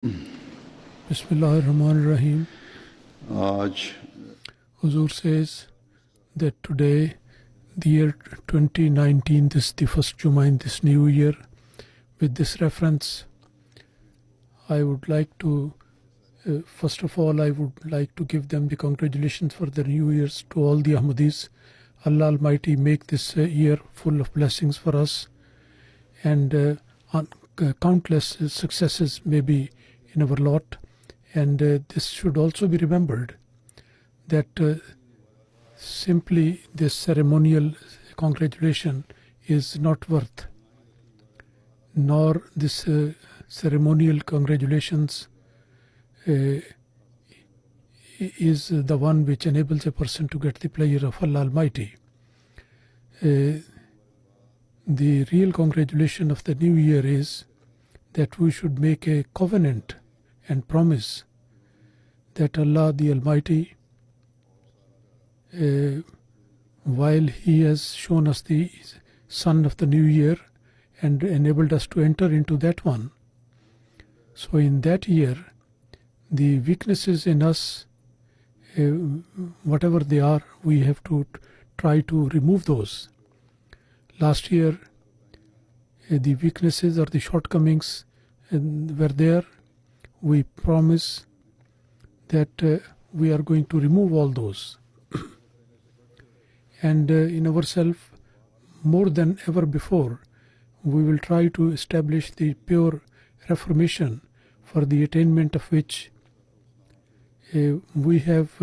Bismillahirrahmanirrahim. आज Huzur says that today, the year 2019, this is the first Jummah in this new year. With this reference, I would like to, first of all, I would like to give them the congratulations for the new years to all the Ahmadis. Allah Almighty make this year full of blessings for us, and countless successes may be in our lot. And this should also be remembered that simply this ceremonial congratulation is not worth, nor this ceremonial congratulations is the one which enables a person to get the pleasure of Allah Almighty. The real congratulation of the new year is that we should make a covenant and promise that Allah the Almighty, while He has shown us the sun of the new year and enabled us to enter into that one, so in that year the weaknesses in us, whatever they are, we have to try to remove those. Last year the weaknesses or the shortcomings were there. We promise that we are going to remove all those. And in ourselves, more than ever before, we will try to establish the pure reformation, for the attainment of which we have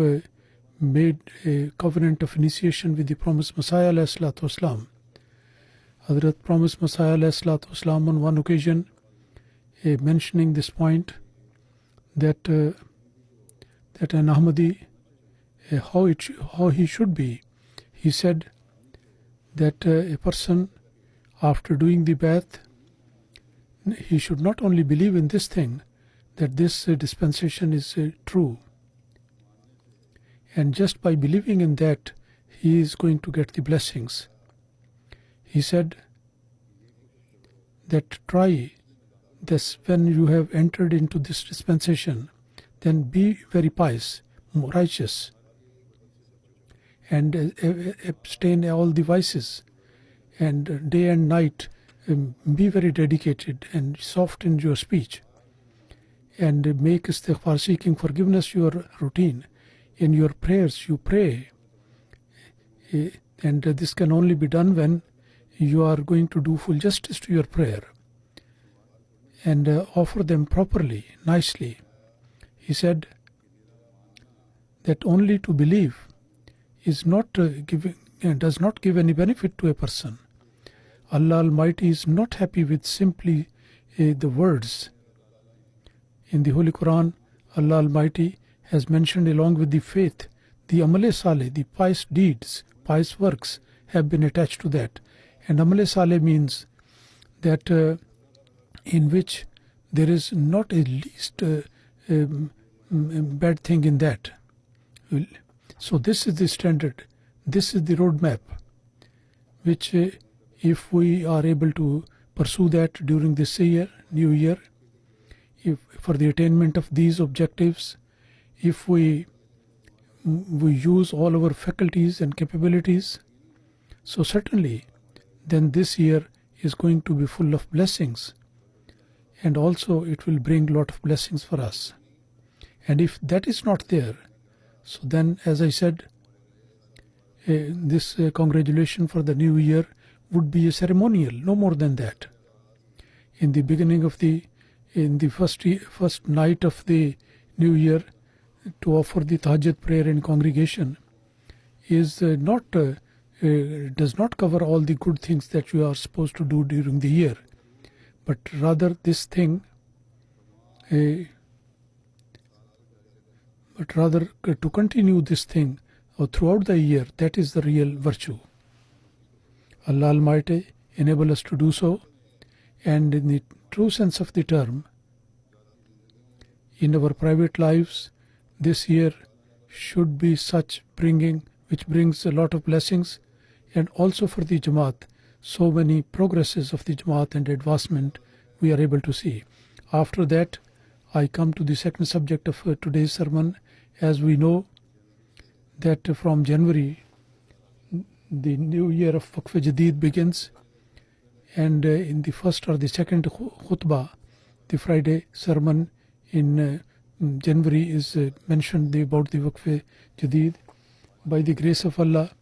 made a covenant of initiation with the promised Messiah alayhi salatu wasalam. Hadhrat promised Messiah alayhi salatu wasalam on one occasion, mentioning this point, that an Ahmadi, how he should be. He said that a person, after doing the bath, he should not only believe in this thing, that this dispensation is true, and just by believing in that, he is going to get the blessings. He said that try this, when you have entered into this dispensation, then be very pious, righteous, and abstain all the vices, and day and night be very dedicated and soft in your speech, and make istighfar, seeking forgiveness, your routine. In your prayers you pray, and this can only be done when you are going to do full justice to your prayer and offer them properly, nicely. He said that only to believe is not does not give any benefit to a person. Allah Almighty is not happy with simply the words. In the Holy Quran, Allah Almighty has mentioned, along with the faith, the Amal-e Saleh, the pious deeds, pious works have been attached to that. And Amal-e Saleh means that in which there is not a least bad thing in that. So this is the standard, this is the roadmap, which if we are able to pursue that during this year, new year, if for the attainment of these objectives, if we use all our faculties and capabilities, so certainly then this year is going to be full of blessings, and also it will bring a lot of blessings for us. And if that is not there, so then, as I said, this congratulation for the new year would be a ceremonial, no more than that. In the beginning of in the first night of the new year, to offer the tahajjud prayer in congregation is does not cover all the good things that you are supposed to do during the year, but rather this thing, to continue this thing throughout the year, that is the real virtue. Allah Almighty enable us to do so, and in the true sense of the term, in our private lives, this year should be such which brings a lot of blessings, and also for the Jamaat, so many progresses of the Jamaat and advancement we are able to see. After that, I come to the second subject of today's sermon. As we know that from January, the new year of Waqf-e-Jadid begins, and in the first or the second khutbah, the Friday sermon in January is mentioned about the Waqf-e-Jadid. By the grace of Allah,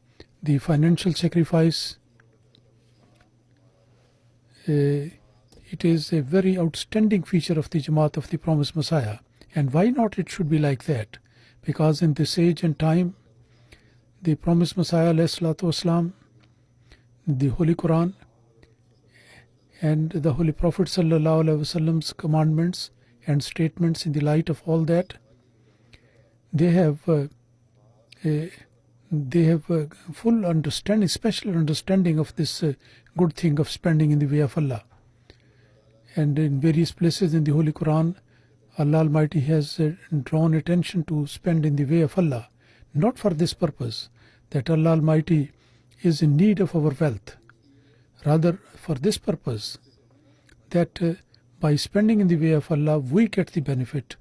the financial sacrifice, it is a very outstanding feature of the Jamaat of the Promised Messiah. And why not it should be like that? Because in this age and time, the Promised Messiah, ﷺ, the Holy Quran, and the Holy Prophet ﷺ's commandments and statements in the light of all that, they have full understanding, special understanding of this good thing of spending in the way of Allah. And in various places in the Holy Quran, Allah Almighty has drawn attention to spend in the way of Allah, not for this purpose, that Allah Almighty is in need of our wealth, rather for this purpose, that by spending in the way of Allah, we get the benefit.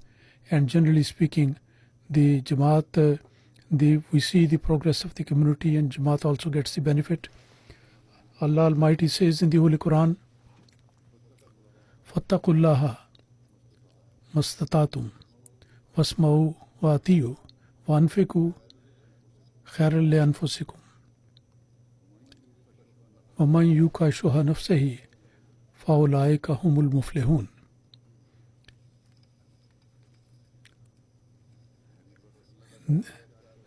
And generally speaking, the Jamaat, we see the progress of the community, and Jamaat also gets the benefit. Allah Almighty says in the Holy Quran, فَاتَّقُوا اللَّهَ مَسْتَطَعْتُمْ وَاسْمَعُوا وَأَطِيعُوا وَأَنْفِقُوا خَيْرًا لِأَنفُسِكُمْ وَمَنْ يُوقَ شُحَّ نَفْسِهِ فَأُولَئِكَ هُمُ الْمُفْلِحُونَ.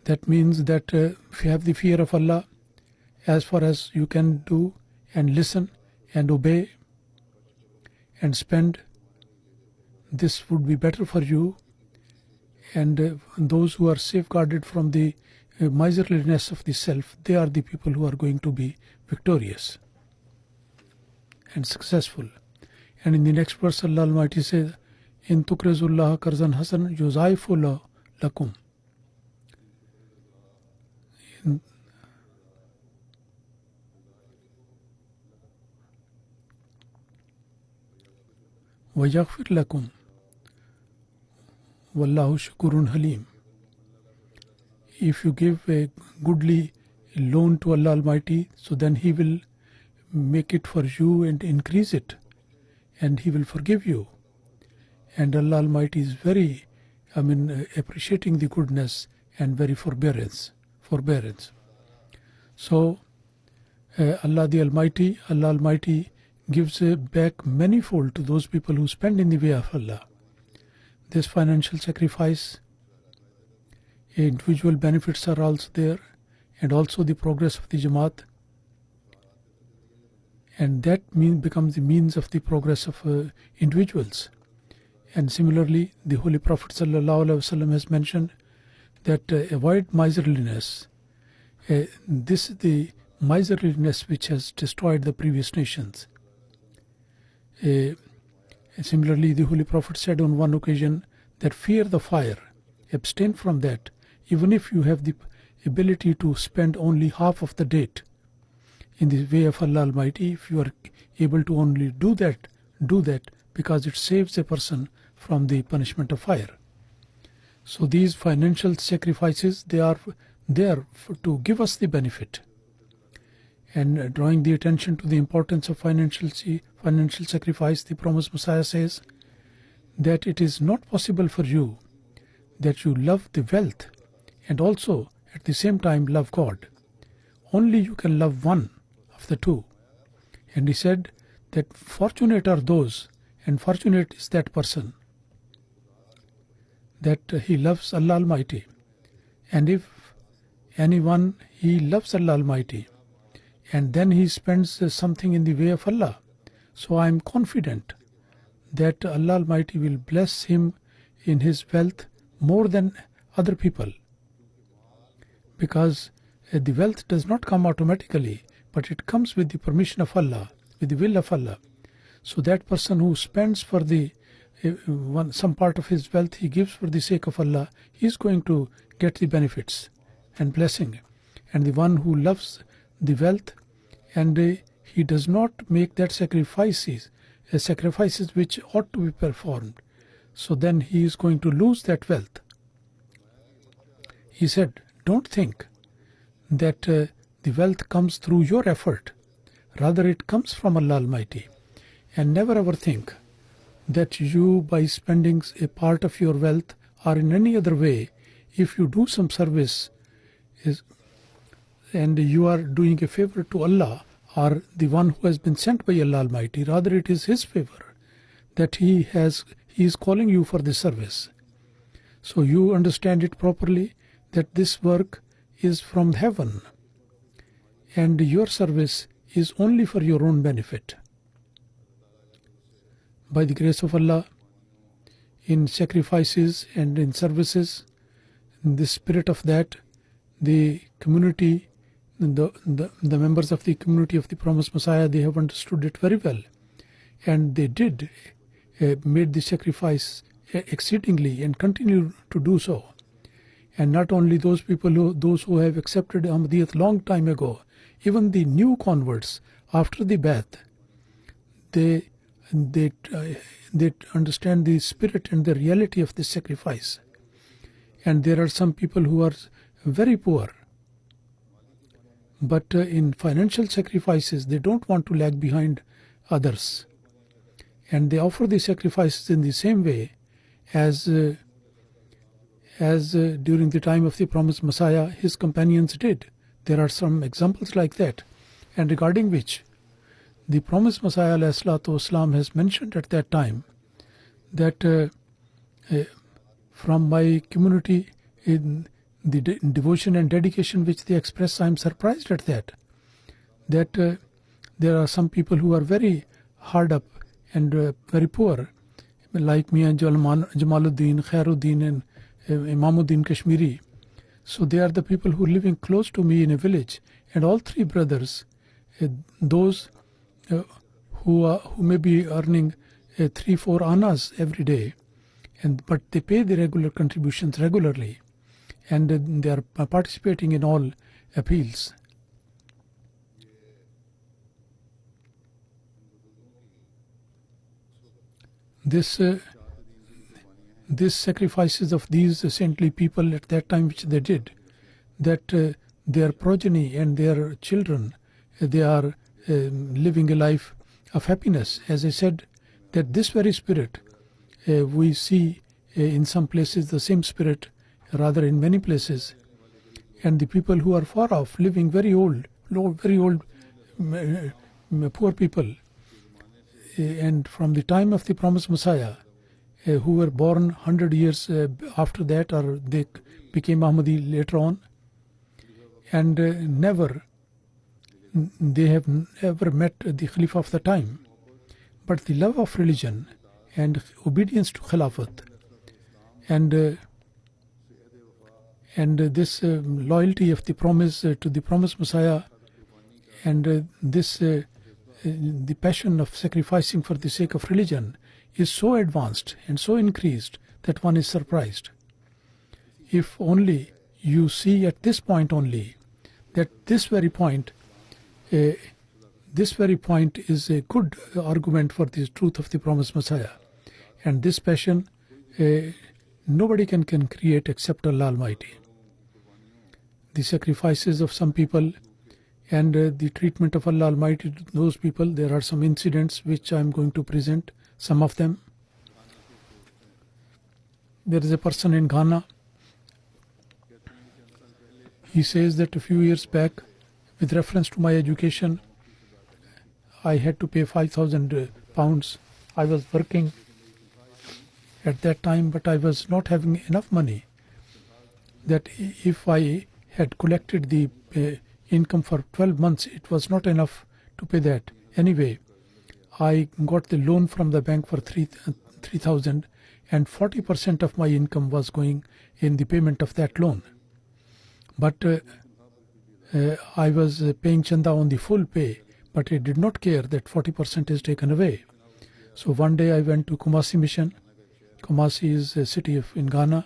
That means that if you have the fear of Allah, as far as you can do and listen and obey and spend, this would be better for you. And those who are safeguarded from the miserliness of the self, they are the people who are going to be victorious and successful. And in the next verse, Allah Almighty says, "In tukrizullaha karzan hasan yuzaifu lakum." وَيَغْفِرْ لَكُمْ وَاللَّهُ شَكُورٌ حَلِيمٌ. If you give a goodly loan to Allah Almighty, so then He will make it for you and increase it, and He will forgive you. And Allah Almighty is very, appreciating the goodness and very forbearance. So Allah Almighty gives back manifold to those people who spend in the way of Allah. This financial sacrifice, individual benefits are also there, and also the progress of the Jamaat, and that becomes the means of the progress of individuals. And similarly, the Holy Prophet ﷺ has mentioned that avoid miserliness. This is the miserliness which has destroyed the previous nations. Similarly, the Holy Prophet said on one occasion that fear the fire, abstain from that, even if you have the ability to spend only half of the date in the way of Allah Almighty. If you are able to only do that, because it saves a person from the punishment of fire. So these financial sacrifices, they are there to give us the benefit. And drawing the attention to the importance of financial sacrifice, the Promised Messiah says that it is not possible for you that you love the wealth and also at the same time love God. Only you can love one of the two. And he said that fortunate are those, and fortunate is that person, that he loves Allah Almighty. And if anyone, he loves Allah Almighty, and then he spends something in the way of Allah, so I am confident that Allah Almighty will bless him in his wealth more than other people, because the wealth does not come automatically, but it comes with the permission of Allah, with the will of Allah. So that person who spends for the some part of his wealth, he gives for the sake of Allah, he is going to get the benefits and blessing. And the one who loves the wealth and he does not make that sacrifices which ought to be performed, so then he is going to lose that wealth. He said, don't think that the wealth comes through your effort. Rather, it comes from Allah Almighty. And never ever think that you, by spending a part of your wealth or in any other way, if you do some service and you are doing a favor to Allah or the one who has been sent by Allah Almighty, rather it is His favor that He is calling you for this service. So you understand it properly, that this work is from heaven and your service is only for your own benefit. By the grace of Allah, in sacrifices and in services, in the spirit of that, the community, the members of the community of the Promised Messiah, they have understood it very well. And they did made the sacrifice exceedingly and continue to do so. And not only those people, those who have accepted Ahmadiyyat long time ago, even the new converts after the Bai'at, they understand the spirit and the reality of this sacrifice. And there are some people who are very poor, but in financial sacrifices they don't want to lag behind others, and they offer the sacrifices in the same way as during the time of the Promised Messiah his companions did. There are some examples like that, and regarding which the Promised Messiah ﷺ has mentioned at that time that from my community, in the devotion and dedication which they express, I am surprised at that there are some people who are very hard up and very poor, like me and Jamaluddin, Khairuddin and Imamuddin Kashmiri. So they are the people who are living close to me in a village, and all three brothers, those who may be earning 3-4 annas every day, but they pay the regular contributions regularly, and they are participating in all appeals. This sacrifices of these saintly people at that time which they did, that their progeny and their children, they are living a life of happiness. As I said, that this very spirit we see in some places, the same spirit, rather in many places, and the people who are far off, living very old, poor people, and from the time of the Promised Messiah, who were born 100 years after that, or they became Ahmadi later on, and they have never met the Khalifa of the time, but the love of religion and obedience to Khilafat and this loyalty of the promise to the Promised Messiah, and the passion of sacrificing for the sake of religion is so advanced and so increased that one is surprised. If only you see at this point only that this very point is a good argument for the truth of the Promised Messiah, and this passion nobody can create except Allah Almighty. The sacrifices of some people and the treatment of Allah Almighty to those people, there are some incidents which I am going to present, some of them. There is a person in Ghana. He says that a few years back, with reference to my education, I had to pay £5,000. I was working at that time, but I was not having enough money, that if I had collected the income for 12 months, it was not enough to pay that. Anyway, I got the loan from the bank for 3,000, and 40% of my income was going in the payment of that loan. But I was paying chanda on the full pay, but I did not care that 40% is taken away. So one day I went to Kumasi mission. Kumasi is a city in Ghana,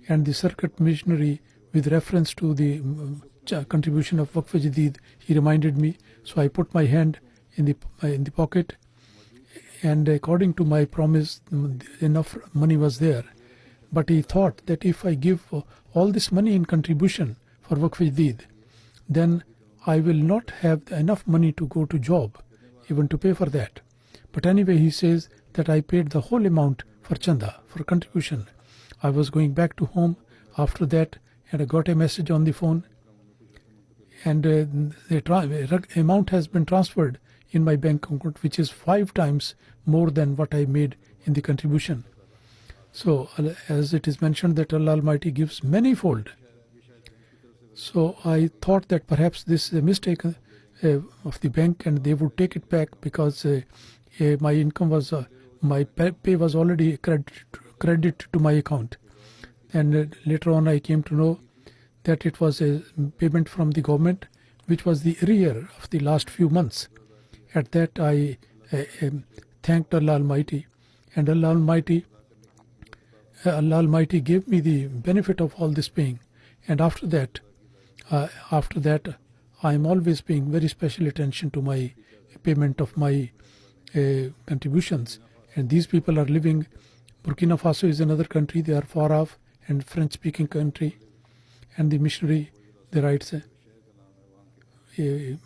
and the circuit missionary, with reference to the contribution of Waqf-e-Jadid, he reminded me. So I put my hand in the pocket, and according to my promise, enough money was there. But he thought that if I give all this money in contribution for Waqf-e-Jadid, then I will not have enough money to go to job, even to pay for that. But anyway, he says that I paid the whole amount for chanda, for contribution. I was going back to home after that, and I got a message on the phone, and the amount has been transferred in my bank account, which is 5 times more than what I made in the contribution. So as it is mentioned that Allah Almighty gives manifold. So I thought that perhaps this is a mistake of the bank, and they would take it back, because my income was, my pay was already credit to my account. And later on I came to know that it was a payment from the government, which was the arrear of the last few months. At that I thanked Allah Almighty, and Allah Almighty gave me the benefit of all this paying. And after that I am always paying very special attention to my payment of my contributions. And these people are living, Burkina Faso is another country, they are far off, and French speaking country, and the missionary, they writes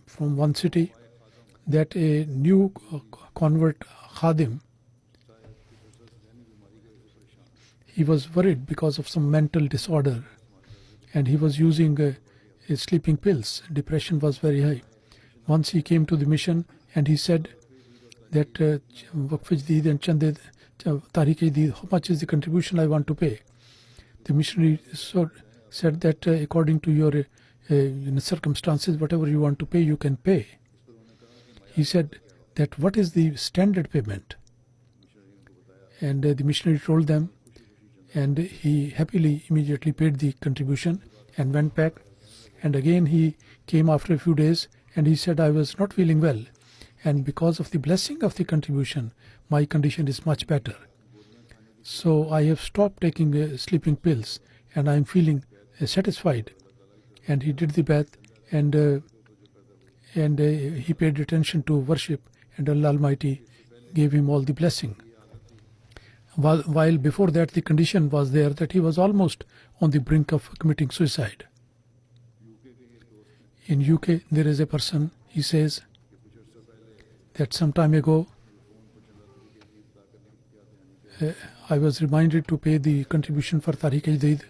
from one city that a new convert Khadim, he was worried because of some mental disorder, and he was using sleeping pills. Depression was very high. Once he came to the mission and he said that Waqf-e-Jadid and Chande Tahrik-e-Jadid, how much is the contribution I want to pay? The missionary said that according to your circumstances, whatever you want to pay, you can pay. He said that what is the standard payment? And the missionary told them, and he happily immediately paid the contribution and went back. And again he came after a few days, and he said, I was not feeling well, and because of the blessing of the contribution, my condition is much better. So I have stopped taking sleeping pills, and I am feeling satisfied. And he did the bath, and he paid attention to worship, and Allah Almighty gave him all the blessing. While before that the condition was there that he was almost on the brink of committing suicide. In UK there is a person, he says that some time ago I was reminded to pay the contribution for Tahrik-e-Jadid,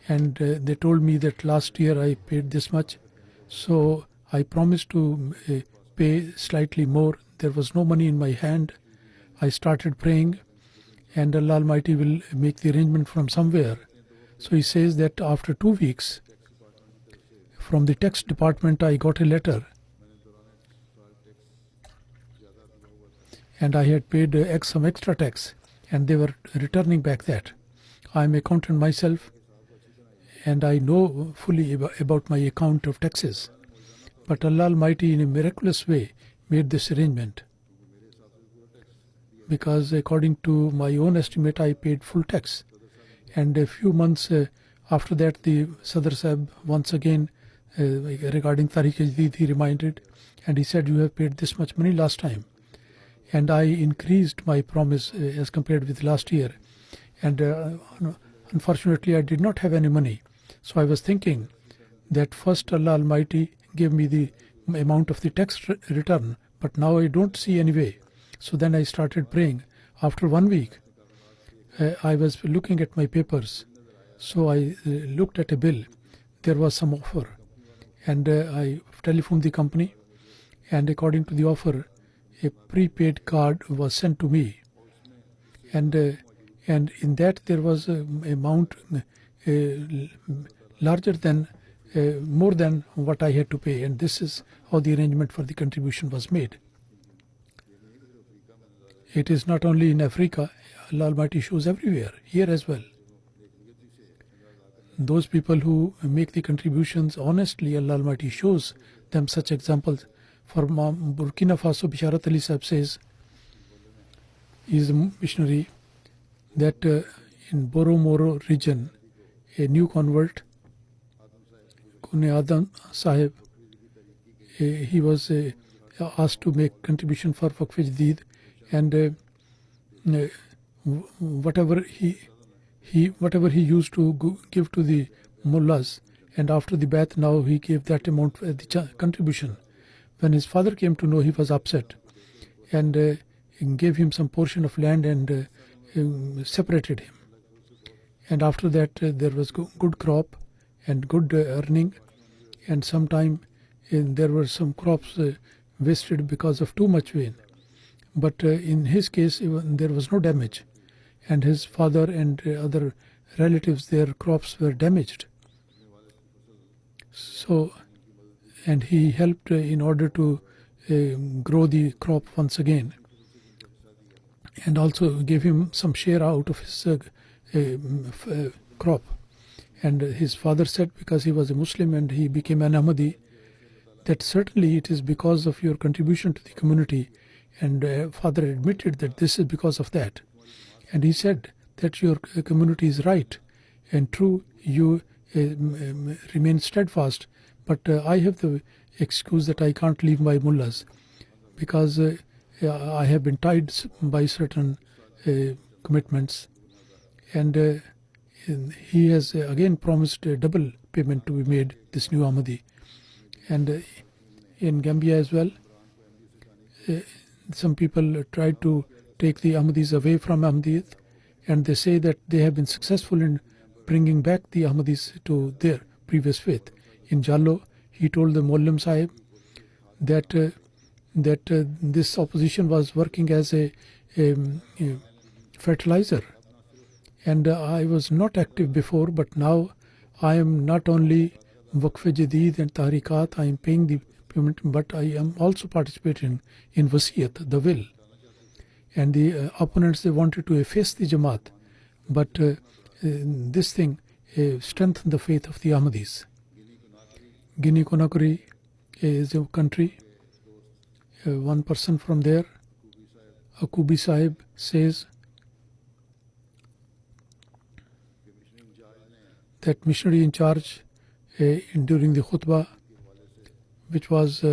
and they told me that last year I paid this much, so I promised to pay slightly more. There was no money in my hand. I started praying, and Allah Almighty will make the arrangement from somewhere. So he says that after 2 weeks from the tax department I got a letter, and I had paid some extra tax, and they were returning back that. I am accountant myself, and I know fully about my account of taxes. But Allah Almighty in a miraculous way made this arrangement, because according to my own estimate I paid full tax. And a few months after that, the Sadr Sahib once again regarding Tahrik-e-Jadid he reminded, and he said, you have paid this much money last time. And I increased my promise as compared with last year, and unfortunately I did not have any money. So I was thinking that first Allah Almighty gave me the amount of the tax return, but now I don't see any way. So then I started praying. After 1 week I was looking at my papers, so I looked at a bill. There was some offer, and I telephoned the company, and according to the offer a prepaid card was sent to me, and in that there was an amount larger than more than what I had to pay, and this is how the arrangement for the contribution was made. It is not only in Africa, Allah Almighty shows everywhere, here as well. Those people who make the contributions honestly, Allah Almighty shows them such examples. For Burkina Faso, Bisharat Ali Sahib says, he is a missionary, that in Boromoro region, a new convert, Kune Adam Sahib, he was asked to make contribution for Waqf-e-Jadid, and whatever he used to give to the mullahs, and after the bath now he gave that amount the contribution. When his father came to know, he was upset, and gave him some portion of land and separated him. And after that there was good crop and good earning, and sometime there were some crops wasted because of too much rain. But in his case there was no damage, and his father and other relatives, their crops were damaged. So, and he helped in order to grow the crop once again, and also gave him some share out of his crop. And his father said, because he was a Muslim and he became an Ahmadi, that certainly it is because of your contribution to the community. And father admitted that this is because of that. And he said that your community is right and true, you remain steadfast, but I have the excuse that I can't leave my mullahs because I have been tied by certain commitments. And he has again promised a double payment to be made, this new Ahmadi. And in Gambia as well, some people tried to take the Ahmadis away from Ahmadiyyat, and they say that they have been successful in bringing back the Ahmadis to their previous faith. In Jallo, he told the Mollim Sahib that this opposition was working as a fertilizer, and I was not active before, but now I am not only Waqf-e-Jadid and Tahrikat, I am paying the payment, but I am also participating in Wasiyat, the will. And the opponents, they wanted to efface the Jamaat, but this thing strengthened the faith of the Ahmadis. Guinea Conakry is a country. One person from there, Akubi Sahib, says that missionary in charge during the khutbah, which was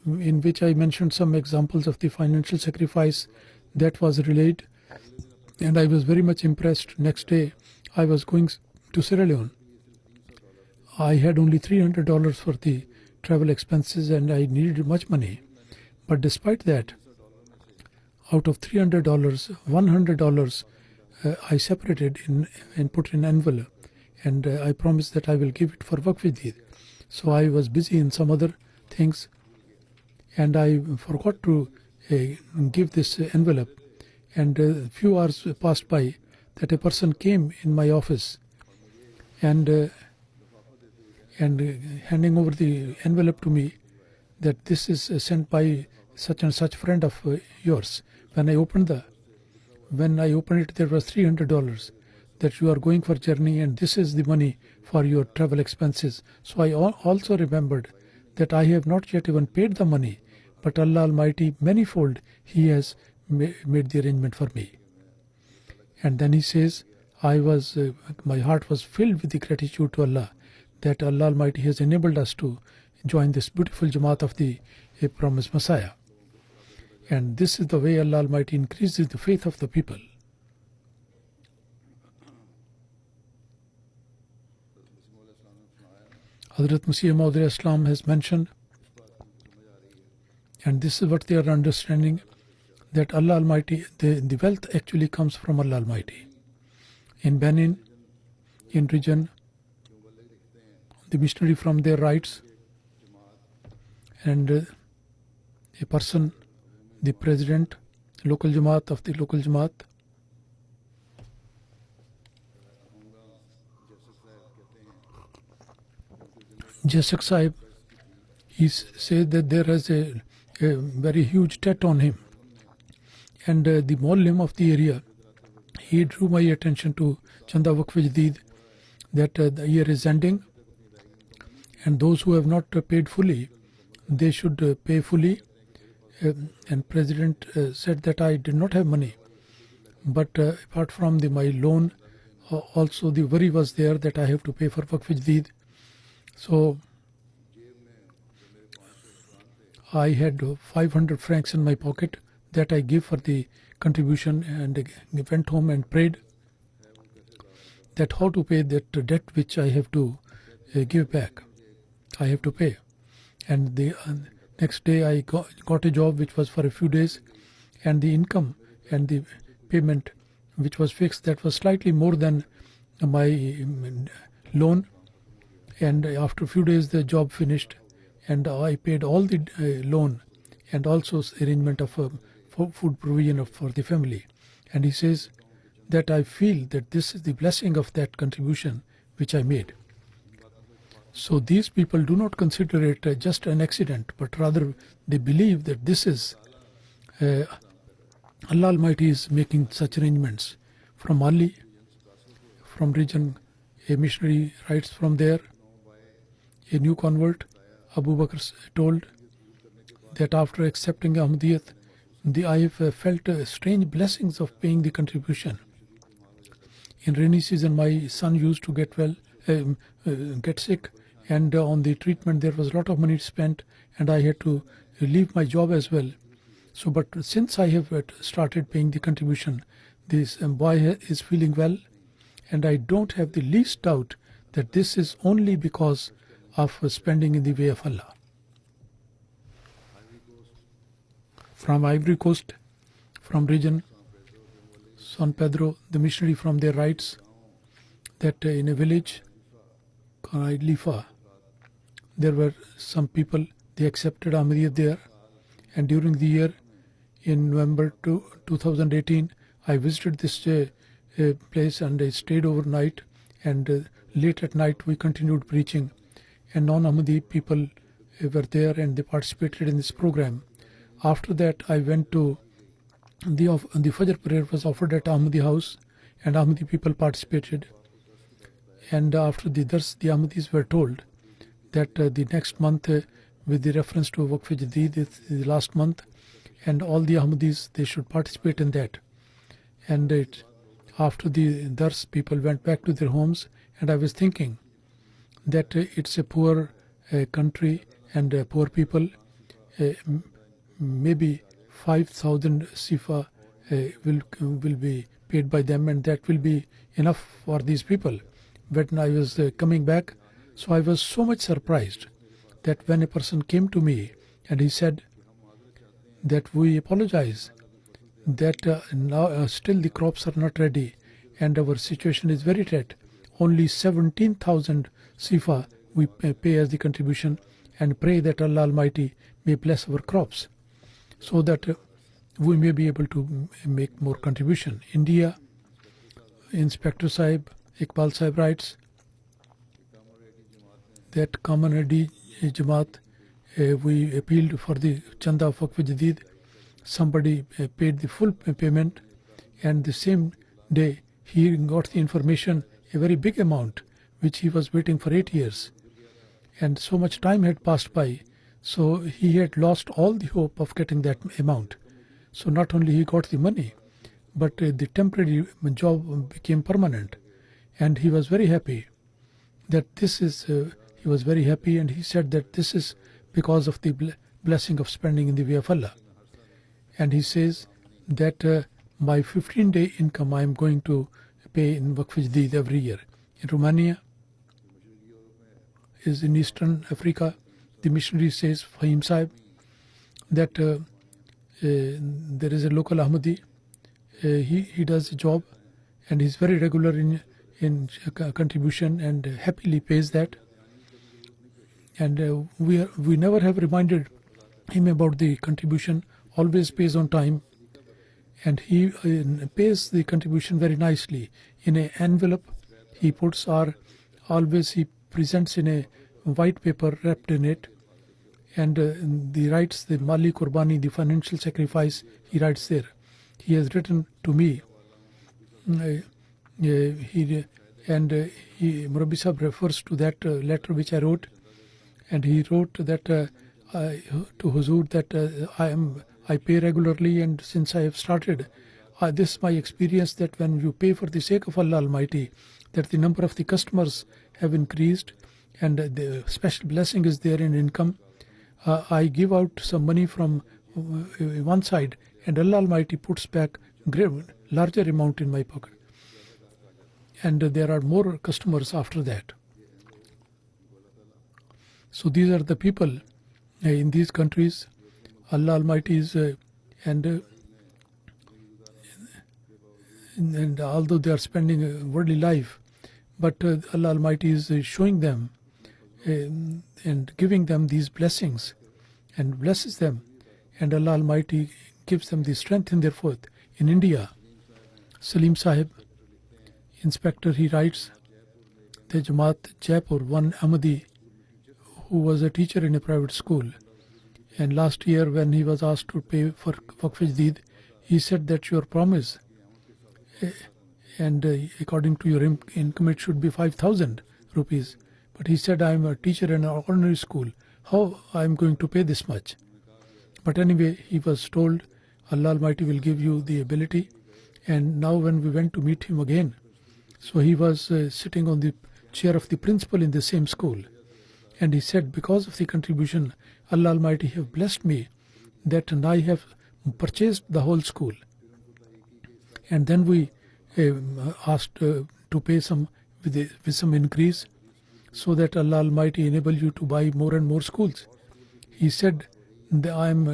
in which I mentioned some examples of the financial sacrifice that was relayed, and I was very much impressed. Next day I was going to Sierra Leone. I had only $300 for the travel expenses and I needed much money, but despite that, out of $300, $100 I separated and put in an envelope, and I promised that I will give it for Waqf-e-Jadid. So I was busy in some other things, and I forgot to give this envelope. And a few hours passed by that a person came in my office and handing over the envelope to me, that this is sent by such and such friend of yours. When I opened it, there was $300 that you are going for journey, and this is the money for your travel expenses. So I also remembered that I have not yet even paid the money, but Allah Almighty manifold, He has made the arrangement for me. And then he says, my heart was filled with the gratitude to Allah that Allah Almighty has enabled us to join this beautiful Jamaat of the promised Messiah. And this is the way Allah Almighty increases the faith of the people. Hadhrat Massih has mentioned, and this is what they are understanding, that Allah Almighty, the wealth actually comes from Allah Almighty. In Benin, in region, the missionary from their rights, and a person, the president, local Jamaat of the local Jamaat, Jasak Sahib, he said that there is a very huge debt on him. And the Mollim of the area, he drew my attention to Chanda Waqf-e-Jadid, that the year is ending, and those who have not paid fully, they should pay fully. And President said that I did not have money, but apart from my loan, also the worry was there that I have to pay for Waqf-e-Jadid. So I had 500 francs in my pocket that I gave for the contribution, and went home and prayed that how to pay that debt which I have to give back. I have to pay. And the next day I got a job which was for a few days, and the income and the payment which was fixed, that was slightly more than my loan. And after a few days the job finished, and I paid all the loan, and also arrangement of food provision for the family. And he says that I feel that this is the blessing of that contribution which I made. So these people do not consider it just an accident, but rather they believe that this is Allah Almighty is making such arrangements. From Mali, from region, a missionary writes from there, a new convert, Abu Bakr, told that after accepting Ahmadiyya, I have felt strange blessings of paying the contribution. In rainy season, my son used to get sick, and on the treatment there was a lot of money spent, and I had to leave my job as well. So, but since I have started paying the contribution, this boy is feeling well, and I don't have the least doubt that this is only because of spending in the way of Allah. From Ivory Coast, from region San Pedro, the missionary from there writes that in a village called Lifa, there were some people, they accepted Ahmadiyya there, and during the year, in November 2018, I visited this place, and I stayed overnight, and late at night we continued preaching, and non-Ahmadi people were there, and they participated in this program. After that, I went to the Fajr prayer was offered at Ahmadi house, and Ahmadi people participated. And after the Dars, the Ahmadis were told that the next month, with the reference to Waqf-e-Jadid, is the last month, and all the Ahmadis, they should participate in that. And after the Dars, people went back to their homes, and I was thinking that it's a poor country and poor people. Maybe 5,000 sifa will be paid by them, and that will be enough for these people. When I was coming back, so I was so much surprised that when a person came to me and he said that we apologize that now still the crops are not ready and our situation is very tight. Only 17,000 sifa we pay as the contribution, and pray that Allah Almighty may bless our crops so that we may be able to make more contribution. India, Inspector Sahib, Iqbal Sahib writes that Community Jamaat, we appealed for the Chanda of Waqf-e-Jadid. Somebody paid the full payment, and the same day he got the information, a very big amount, which he was waiting for 8 years. And so much time had passed by, so he had lost all the hope of getting that amount. So not only he got the money, but the temporary job became permanent. And he was very happy that this is, he was very happy, and he said that this is because of the blessing of spending in the way of Allah. And he says that my 15-day income I am going to pay in Waqf-e-Jadid every year. In Romania, is in Eastern Africa, the missionary says, Fahim Sahib, that there is a local Ahmadi, he does a job, and he's very regular in contribution and happily pays that. And we never have reminded him about the contribution, always pays on time, and he pays the contribution very nicely. In an envelope, he puts always he presents in a white paper wrapped in it, and he writes the Mali Qurbani, the financial sacrifice, he writes there. He has written to me, Murabi Sahib refers to that letter which I wrote, and he wrote that to Huzur that I pay regularly, and since I have started, this is my experience that when you pay for the sake of Allah Almighty, that the number of the customers have increased, and the special blessing is there in income. I give out some money from one side, and Allah Almighty puts back larger amount in my pocket. And there are more customers after that. So these are the people in these countries. Allah Almighty is, and although they are spending a worldly life, but Allah Almighty is showing them and giving them these blessings and blesses them, and Allah Almighty gives them the strength in their faith. In India, Salim Sahib, inspector, he writes, the Jamaat Jaipur, one Ahmadi who was a teacher in a private school, and last year when he was asked to pay for Waqf-e-Jadid, he said that your promise and according to your income it should be 5,000 rupees. But he said, I am a teacher in an ordinary school. How I am going to pay this much? But anyway, he was told, Allah Almighty will give you the ability. And now when we went to meet him again, so he was sitting on the chair of the principal in the same school. And he said, because of the contribution, Allah Almighty have blessed me that I have purchased the whole school. And then we asked to pay some with some increase, so that Allah Almighty enable you to buy more and more schools. He said, I'm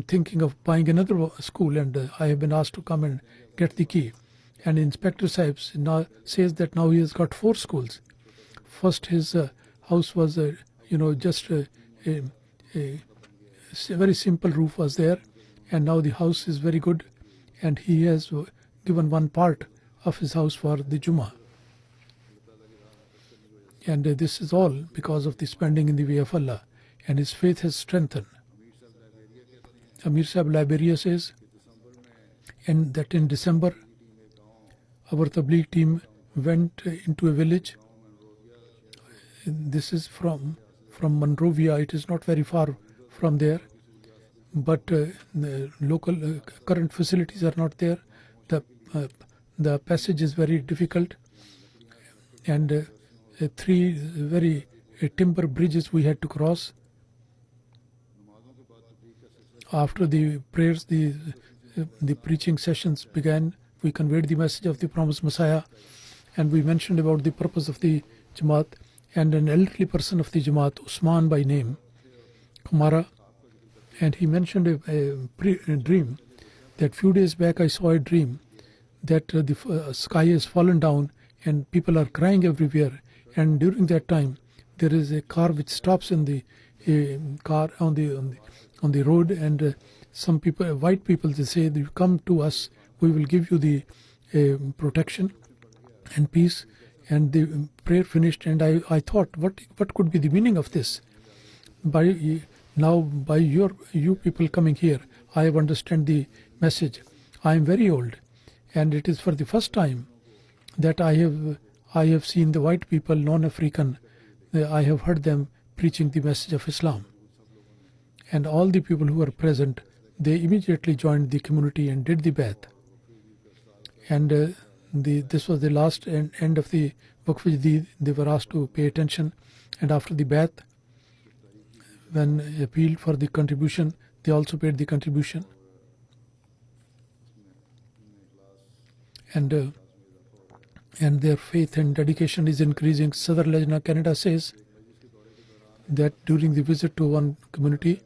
thinking of buying another school, and I have been asked to come and get the key. And Inspector Sahib now says that now he has got 4 schools. First, his house was, just a very simple roof was there, and now the house is very good, and he has given one part of his house for the Jummah. And this is all because of the spending in the way of Allah, and his faith has strengthened. Mirza Liberia says, and that in December, our Tabligh team went into a village. This is from Monrovia. It is not very far from there, but the local current facilities are not there. The passage is very difficult, and 3 very timber bridges we had to cross. After the prayers, the preaching sessions began. We conveyed the message of the promised Messiah, and we mentioned about the purpose of the Jamaat. And an elderly person of the Jamaat, Usman by name, Kumara, and he mentioned a dream that few days back I saw a dream that the sky has fallen down and people are crying everywhere, and during that time there is a car which stops in the car on the road, and some people, white people, they say, you come to us, we will give you the protection and peace. And the prayer finished, and I thought, what could be the meaning of this? By you people coming here, I have understand the message. I am very old, and it is for the first time that I have seen the white people, non-African. I have heard them preaching the message of Islam, and all the people who were present, they immediately joined the community and did the Bai'at. And this was the last end of the Waqf-e-Jadid. They were asked to pay attention, and after the Bai'at, when appealed for the contribution, they also paid the contribution. And their faith and dedication is increasing. Sadr Lajna Canada says that during the visit to one community,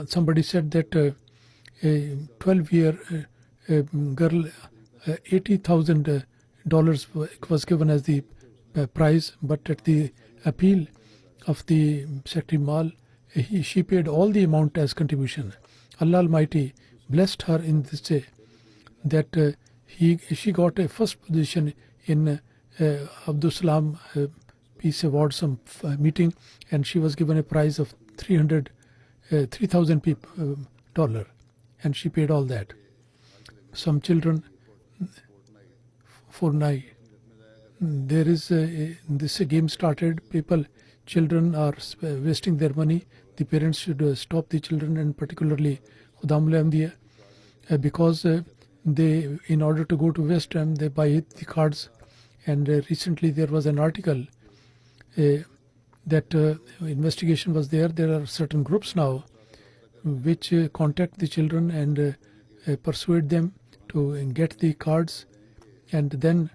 somebody said that a 12-year girl, $80,000 was given as the prize, but at the appeal of the Secretary Mal, she paid all the amount as contribution. Allah Almighty blessed her in this way that she got a first position in Abdul Salam Peace Award meeting, and she was given a prize of $3,000, and she paid all that. Some children, for night, there is this game started. Children are wasting their money. The parents should stop the children, and particularly Khudam Ahmadiyya, because they, in order to go to West Ham, they buy the cards. And recently there was an article that investigation was there. There are certain groups now which contact the children and persuade them to get the cards, and then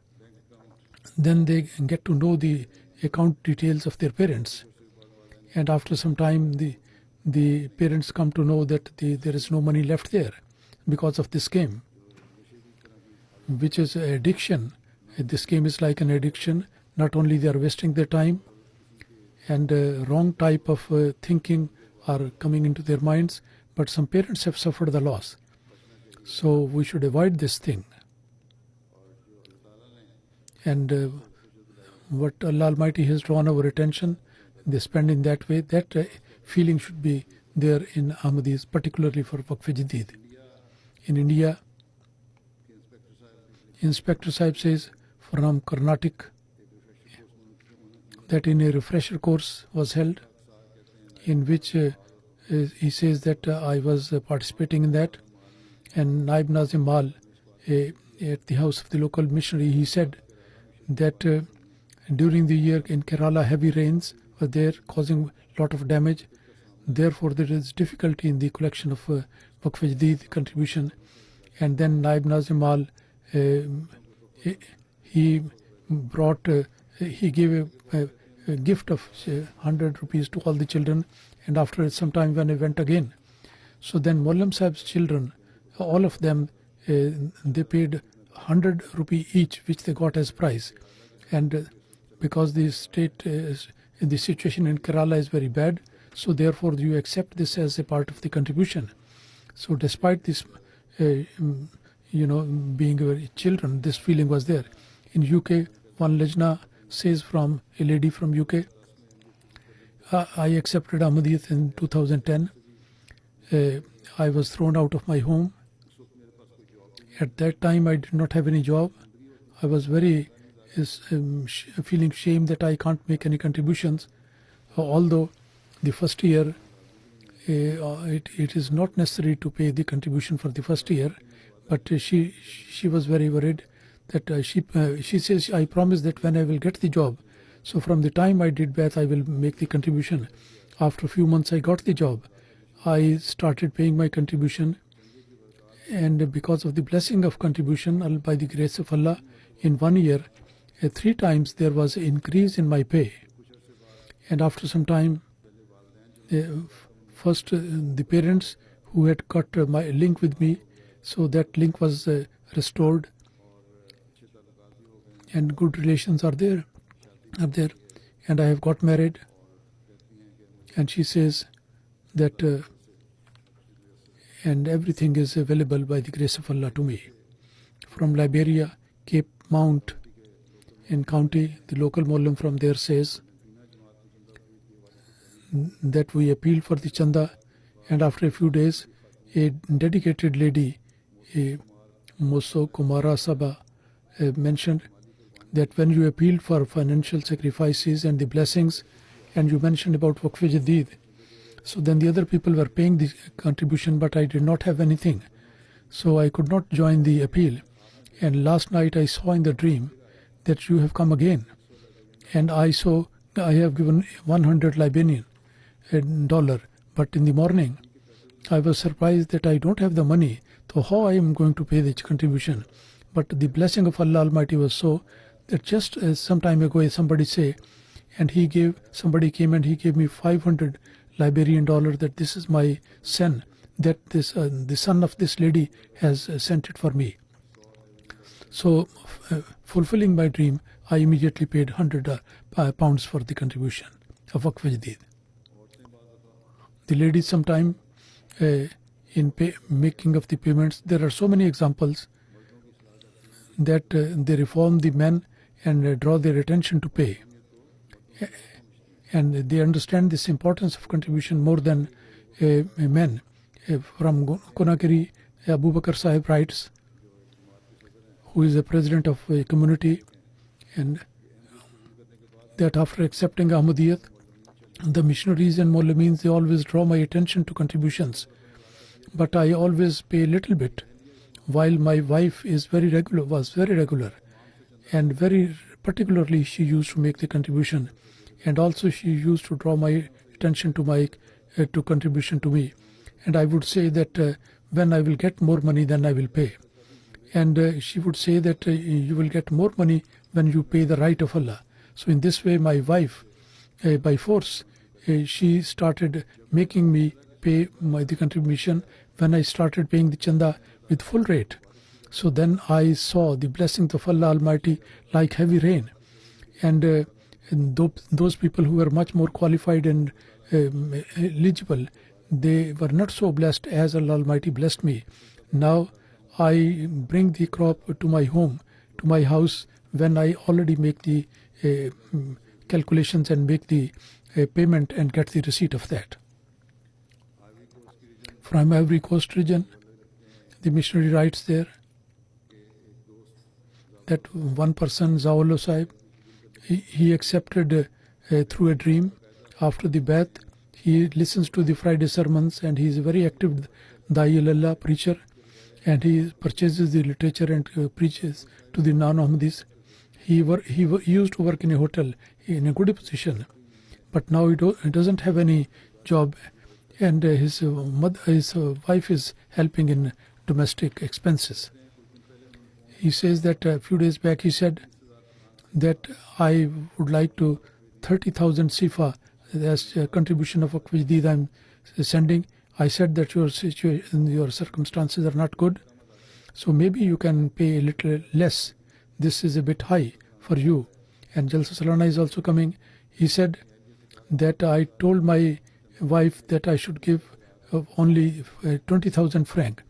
they get to know the account details of their parents. And after some time, the parents come to know that there is no money left there because of this game, which is addiction. This game is like an addiction. Not only they are wasting their time, and wrong type of thinking are coming into their minds, but some parents have suffered the loss. So we should avoid this thing. And what Allah Almighty has drawn our attention, they spend in that way. That feeling should be there in Ahmadis, particularly for Waqf-e-Jadid. In India, Inspector Sahib says from Karnataka that in a refresher course was held, in which he says that I was participating in that, and Naib Nazim Mal at the house of the local missionary, he said that during the year in Kerala heavy rains were there causing a lot of damage. Therefore there is difficulty in the collection of Waqf-e-Jadid contribution. And then Naib Nazim Mal he gave a gift of 100 rupees to all the children, and after some time when I went again, so then Mullam Sahib's children, all of them, they paid 100 rupee each, which they got as prize. And because the situation in Kerala is very bad, so therefore you accept this as a part of the contribution. So despite this, being very children, this feeling was there. In UK, one Lajna says from a lady from UK, I accepted Ahmadiyyat in 2010. I was thrown out of my home. At that time, I did not have any job. I was very feeling shame that I can't make any contributions. Although the first year, it is not necessary to pay the contribution for the first year, but she was very worried that she says, I promise that when I will get the job, so from the time I did Baitul, I will make the contribution. After a few months, I got the job. I started paying my contribution, and because of the blessing of contribution, by the grace of Allah, in 1 year, 3 times there was an increase in my pay. And after some time, first the parents who had cut my link with me, so that link was restored, and good relations are there, and I have got married. And she says that and everything is available by the grace of Allah to me. From Liberia, Cape Mount in county, the local Mullam from there says that we appealed for the chanda, and after a few days, a dedicated lady, Moso Kumara Sabha, mentioned that when you appealed for financial sacrifices and the blessings, and you mentioned about Waqf-e-Jadid, so then the other people were paying the contribution, but I did not have anything. So I could not join the appeal. And last night I saw in the dream that you have come again. And I have given 100 Liberian dollar. But in the morning, I was surprised that I don't have the money. So how I am going to pay the contribution? But the blessing of Allah Almighty was so that just some time ago somebody came and he gave me 500 Liberian dollar, that this is my son, that this the son of this lady has sent it for me. So fulfilling my dream, I immediately paid 100 pounds for the contribution of Waqf-e-Jadid. The ladies sometime in making of the payments, there are so many examples that they reform the men and draw their attention to pay. And they understand this importance of contribution more than men. From Conakry, Abu Bakr Sahib writes, who is the president of a community, and that after accepting Ahmadiyyat, the missionaries and Mawlamins, they always draw my attention to contributions. But I always pay a little bit, while my wife was very regular, and very particularly she used to make the contribution. And also she used to draw my attention to my to contribution to me. And I would say that when I will get more money, then I will pay. And she would say that you will get more money when you pay the right of Allah. So in this way, my wife, by force, she started making me pay the contribution when I started paying the chanda with full rate. So then I saw the blessings of Allah Almighty like heavy rain. And those people who were much more qualified and eligible, they were not so blessed as Allah Almighty blessed me. Now I bring the crop to my home, to my house, when I already make the calculations and make the payment and get the receipt of that. From Ivory Coast region, the missionary writes there that one person, Zawallo Sahib, he accepted through a dream after the bath. He listens to the Friday sermons and he is a very active Da'i Allah preacher, and he purchases the literature and preaches to the non-Ahmadis. He used to work in a hotel in a good position, but now he doesn't have any job, and his wife is helping in domestic expenses. He says that a few days back he said that I would like to 30,000 sifa as a contribution of Waqf-e-Jadid I'm sending. I said that your situation, your circumstances are not good, so maybe you can pay a little less. This is a bit high for you. And Jalsa Salana is also coming. He said that I told my wife that I should give only 20,000 franc.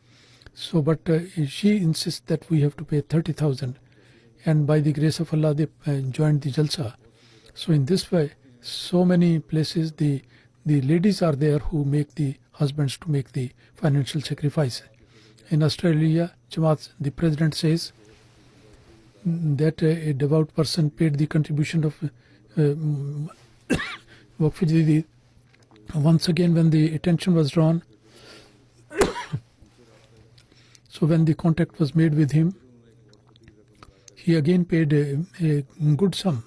So, but she insists that we have to pay 30,000. And by the grace of Allah, they joined the Jalsa. So in this way, so many places the ladies are there who make the husbands to make the financial sacrifice. In Australia, Jamaat, the president says that a devout person paid the contribution of Waqf-e-Jadid. Once again, when the attention was drawn, so when the contact was made with him, he again paid a good sum.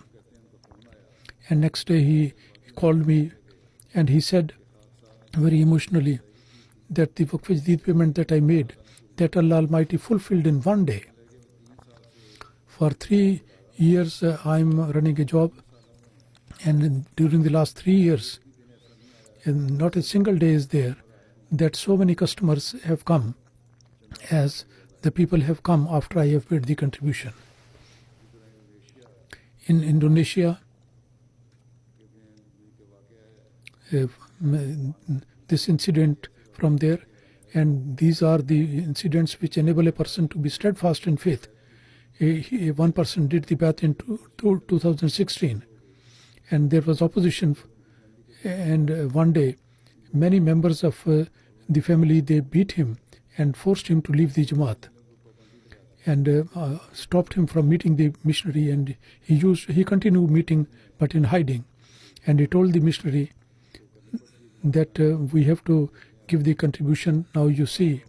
And next day he called me and he said very emotionally that the Waqf-e-Jadid payment that I made, that Allah Almighty fulfilled in one day. For 3 years I'm running a job, and during the last 3 years, and not a single day is there that so many customers have come as the people have come after I have paid the contribution. In Indonesia, this incident from there, and these are the incidents which enable a person to be steadfast in faith. One person did the bath in 2016, and there was opposition, and one day many members of the family, they beat him and forced him to leave the Jamaat, and stopped him from meeting the missionary, and he continued meeting but in hiding. And he told the missionary that we have to give the contribution now, you see.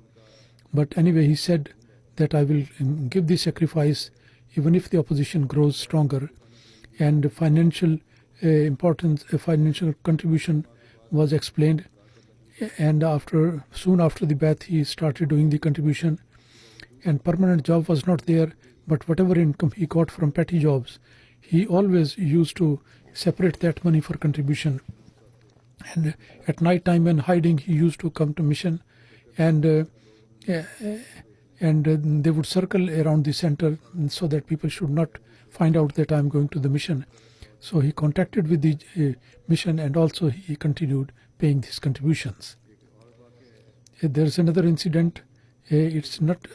But anyway, he said that I will give the sacrifice even if the opposition grows stronger. And financial importance, financial contribution was explained. And soon after the bath, he started doing the contribution. And permanent job was not there, but whatever income he got from petty jobs, he always used to separate that money for contribution. And at night time when hiding, he used to come to mission, and they would circle around the center so that people should not find out that I am going to the mission. So he contacted with the mission, and also he continued paying his contributions. There is another incident. It's not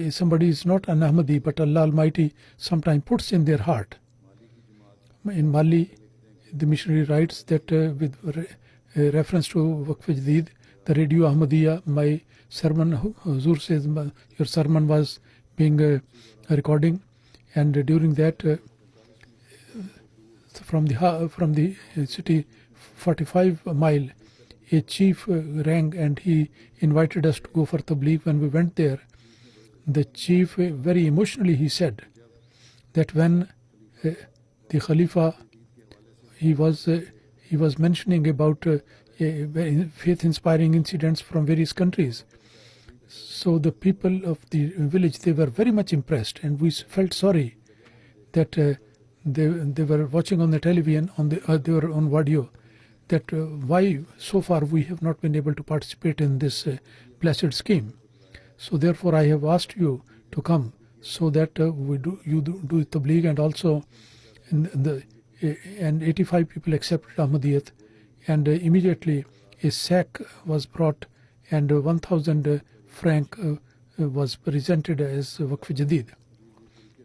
somebody is not an Ahmadi, but Allah Almighty sometimes puts in their heart. In Mali, the missionary writes that with reference to Waqf-e-Jadid, the radio Ahmadiyya, my sermon, Huzur says your sermon was being recording, and during that from the city 45 mile, a chief rang and he invited us to go for tabligh. When we went there, the chief very emotionally he said that when the Khalifa he was mentioning about faith-inspiring incidents from various countries. So the people of the village, they were very much impressed, and we felt sorry that they were watching on the television, they were on video, that why so far we have not been able to participate in this blessed scheme. So therefore I have asked you to come so that you do tabligh, and also and 85 people accepted Ahmadiyyat, and immediately a sack was brought, and 1,000 franc was presented as Waqf-e-Jadid.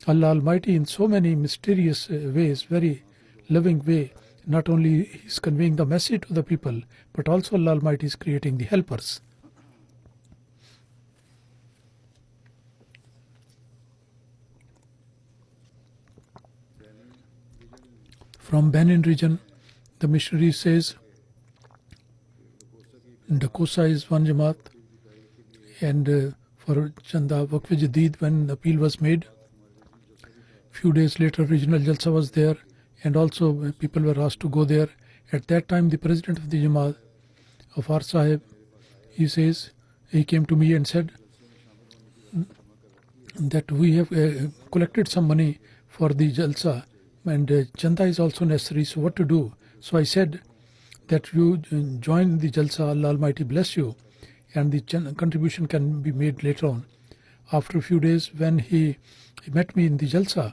Allah Almighty, in so many mysterious ways, very loving way, not only is conveying the message to the people, but also Allah Almighty is creating the helpers. From Benin region, the missionary says, Dakosa is one Jamaat, and for Chanda Waqf-e-Jadid, when the appeal was made, few days later regional Jalsa was there, and also people were asked to go there. At that time, the president of the Jamaat, Afar Sahib, he came to me and said that we have collected some money for the Jalsa, and Chanda is also necessary, so what to do? So I said that you join the Jalsa, Allah Almighty bless you, and the contribution can be made later on. After a few days, when he met me in the Jalsa,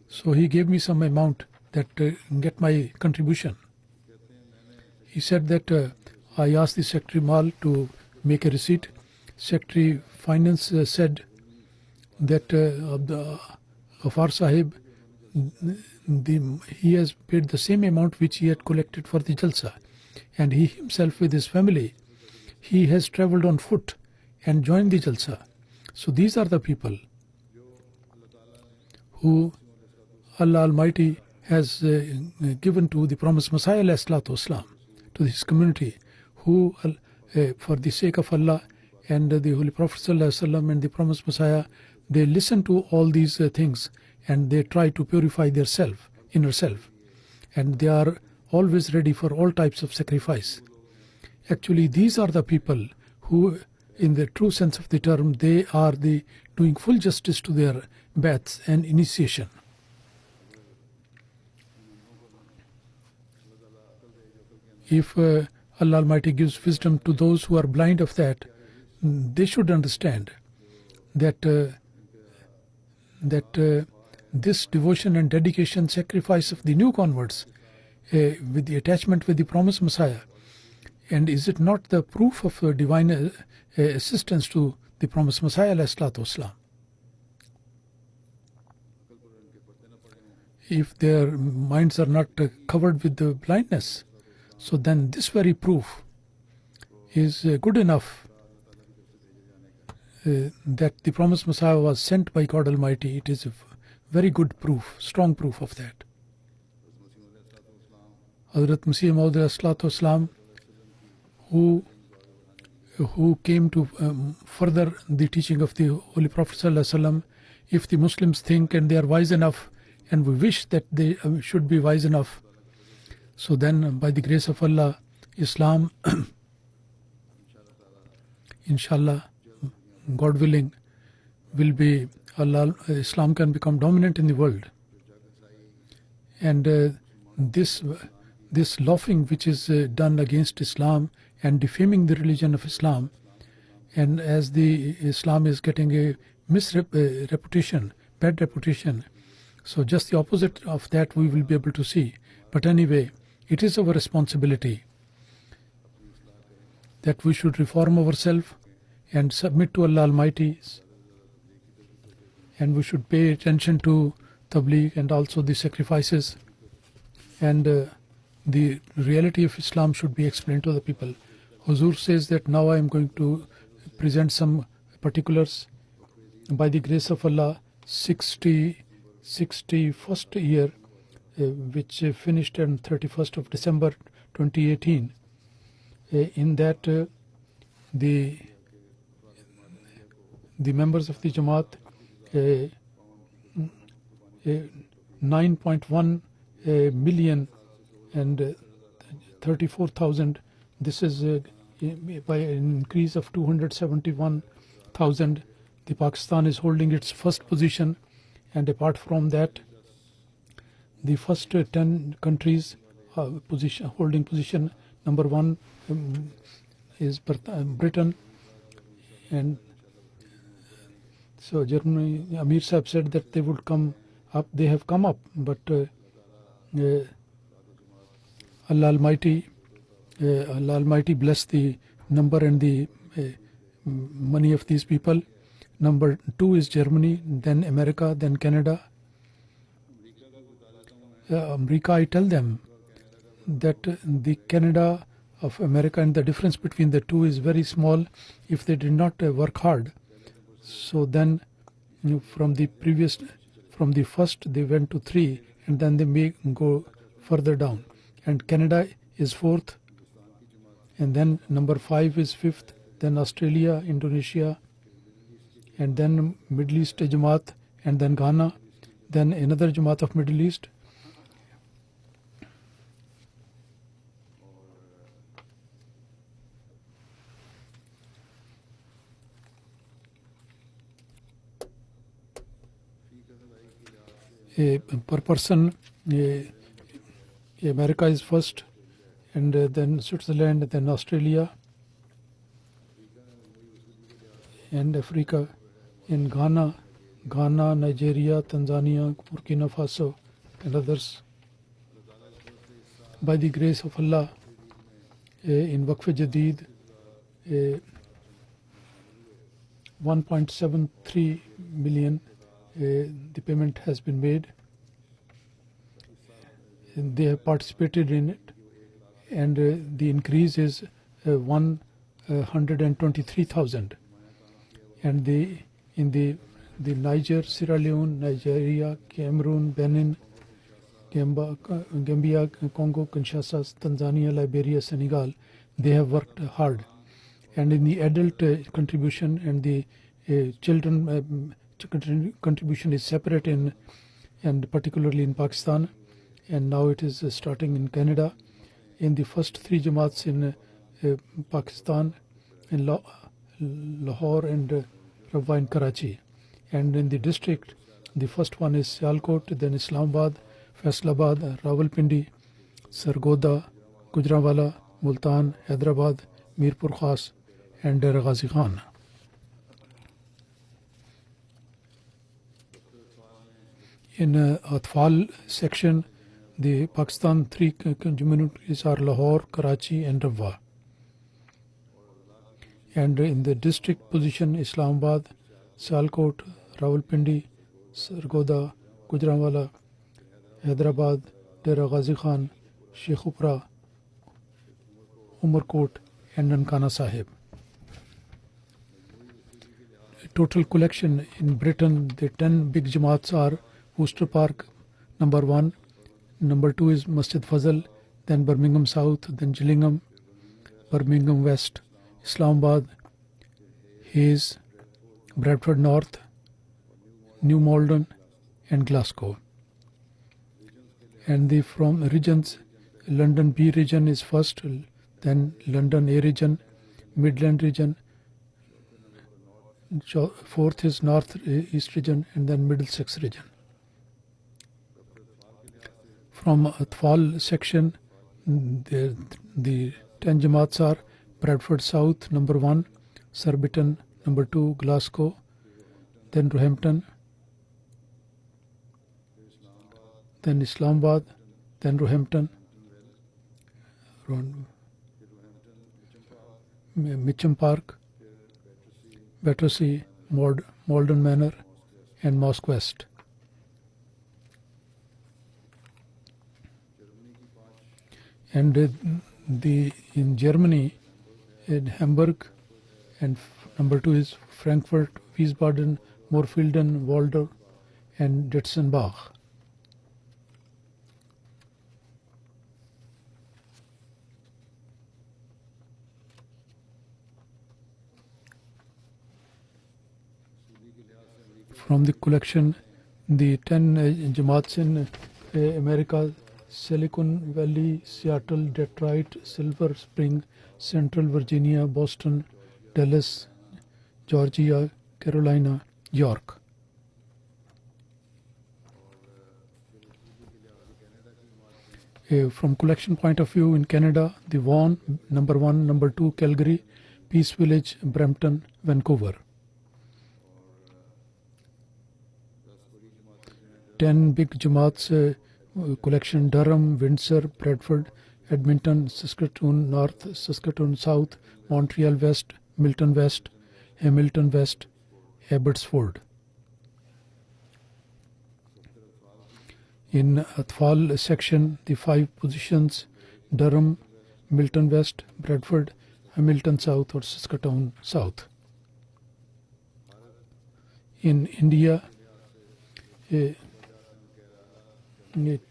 so he gave me some amount that get my contribution. He said that I asked the Secretary Mal to make a receipt. Secretary Finance said that Afar Sahib, he has paid the same amount which he had collected for the Jalsa, and he himself with his family, he has travelled on foot and joined the Jalsa. So these are the people who Allah Almighty has given to the promised Messiah ﷺ, to his community, who for the sake of Allah and the Holy Prophet ﷺ and the promised Messiah, they listen to all these things, and they try to purify their inner self, and they are always ready for all types of sacrifice. Actually, these are the people who, in the true sense of the term, they are doing full justice to their baths and initiation. If Allah Almighty gives wisdom to those who are blind of that, they should understand that this devotion and dedication, sacrifice of the new converts with the attachment with the promised Messiah, and is it not the proof of divine assistance to the promised Messiah ﷺ? If their minds are not covered with the blindness, so then this very proof is good enough that the promised Messiah was sent by God Almighty. It is a very good proof, strong proof of that. Hadhrat Massih Maud who came to further the teaching of the Holy Prophet ﷺ, if the Muslims think and they are wise enough, and we wish that they should be wise enough, so then by the grace of Allah, Islam, inshallah, God willing, will be, Islam can become dominant in the world. And this laughing which is done against Islam and defaming the religion of Islam, and as the Islam is getting a reputation, bad reputation, so just the opposite of that we will be able to see. But anyway, it is our responsibility that we should reform ourselves and submit to Allah Almighty, and we should pay attention to tabligh and also the sacrifices, and the reality of Islam should be explained to the people. Huzur says that now I am going to present some particulars. By the grace of Allah, 61st year, which finished on 31st of December 2018. In that, the members of the Jamaat, 9.1 million and 34,000. This is by an increase of 271,000. The Pakistan is holding its first position, and apart from that, the first 10 countries holding position number 1 is Britain, and so Germany. Amir Sahib said that they would come up. They have come up, but Allah Almighty bless the number and the money of these people. Number 2 is Germany, then America, then Canada. America, I tell them that the Canada of America and the difference between the two is very small if they did not work hard. So then from the first they went to 3, and then they may go further down. And Canada is 4th, and then number 5 is 5th, then Australia, Indonesia, and then Middle East Jamaat, and then Ghana, then another Jamaat of Middle East. Per person, America is first, and then Switzerland, then Australia, and Africa, in Ghana, Nigeria, Tanzania, Burkina Faso, and others. By the grace of Allah, in Waqf-e-Jadid, 1.73 million the payment has been made, and they have participated in it, and the increase is 123,000. And in the Niger, Sierra Leone, Nigeria, Cameroon, Benin, Gambia, Congo, Kinshasa, Tanzania, Liberia, Senegal, they have worked hard. And in the adult contribution and the children contribution is separate and particularly in Pakistan, and now it is starting in Canada. In the first 3 Jamaats in Pakistan, in Lahore and Rabwa in Karachi, and in the district, the first one is Sialkot, then Islamabad, Faisalabad, Rawalpindi, Sargodha, Gujranwala, Multan, Hyderabad, Mirpur Khas, and Dera Ghazi Khan. In Atfal section, the Pakistan 3 communities are Lahore, Karachi, and Rabwa. And in the district position, Islamabad, Sialkot, Rawalpindi, Sargodha, Gujranwala, Hyderabad, Dera Ghazi Khan, Sheikhupura, Umarkot, and Nankana Sahib. Total collection in Britain, the 10 big Jamaats are Worcester Park, number 1, number 2 is Masjid Fazal, then Birmingham South, then Gillingham, Birmingham West, Islamabad, Hayes, Bradford North, New Morden, and Glasgow. And from regions, London B region is first, then London A region, Midland region, 4th is North East region, and then Middlesex region. From Atfal section, the 10 Jamaats are Bradford South, number 1, Surbiton, number 2, Glasgow, then Roehampton, then Islamabad, then Roehampton, Mitcham Park, Battersea, Morden Manor, and Mosque West. And in Germany, in Hamburg, and number 2 is Frankfurt, Wiesbaden, Moorfielden, Waldorf, and Ditzenbach. From the collection, the 10 Jamaats in America, Silicon Valley, Seattle, Detroit, Silver Spring, Central Virginia, Boston, Dallas, Georgia, Carolina, York. From collection point of view, in Canada, the Vaughan, number 1, number 2, Calgary, Peace Village, Brampton, Vancouver. 10 big Jamaats collection: Durham, Windsor, Bradford, Edmonton, Saskatoon North, Saskatoon South, Montreal West, Milton West, Hamilton West, Abbotsford. In Atfal section, the 5 positions: Durham, Milton West, Bradford, Hamilton South or Saskatoon South. In India,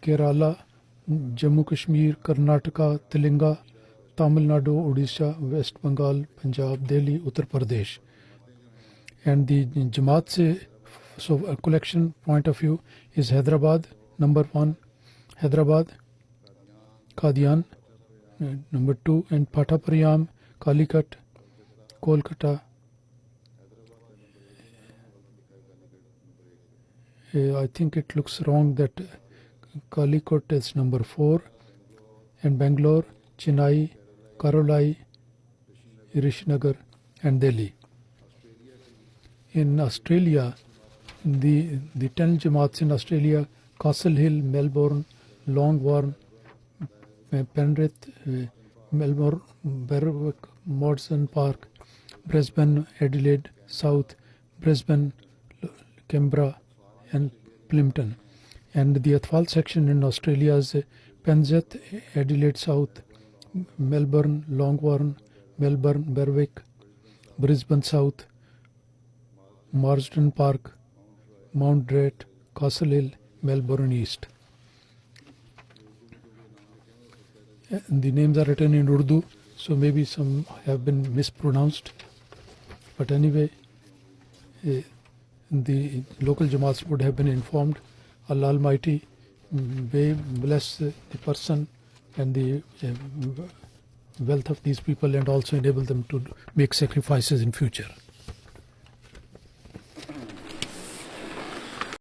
Kerala, Jammu Kashmir, Karnataka, Telenga, Tamil Nadu, Odisha, West Bengal, Punjab, Delhi, Uttar Pradesh. And the Jamaat so a collection point of view is Hyderabad, number 1, Hyderabad, Qadian, number 2, and Patapariyam, Calicut, Kolkata. I think it looks wrong that Calicut is number 4, and Bangalore, Chennai, Karolai, Rishnagara, and Delhi. In Australia, the 10 Jamaats in Australia: Castle Hill, Melbourne, Longbourn, Penrith, Melbourne, Berwick, Morden Park, Brisbane, Adelaide South, Brisbane, Canberra, and Plympton. And the Atfal section in Australia is Penzeth, Adelaide South, Melbourne, Longbourn, Melbourne, Berwick, Brisbane South, Marsden Park, Mount Druitt, Castle Hill, Melbourne East. The names are written in Urdu, so maybe some have been mispronounced. But anyway, the local Jamaats would have been informed. Allah Almighty may bless the person and the wealth of these people, and also enable them to make sacrifices in future.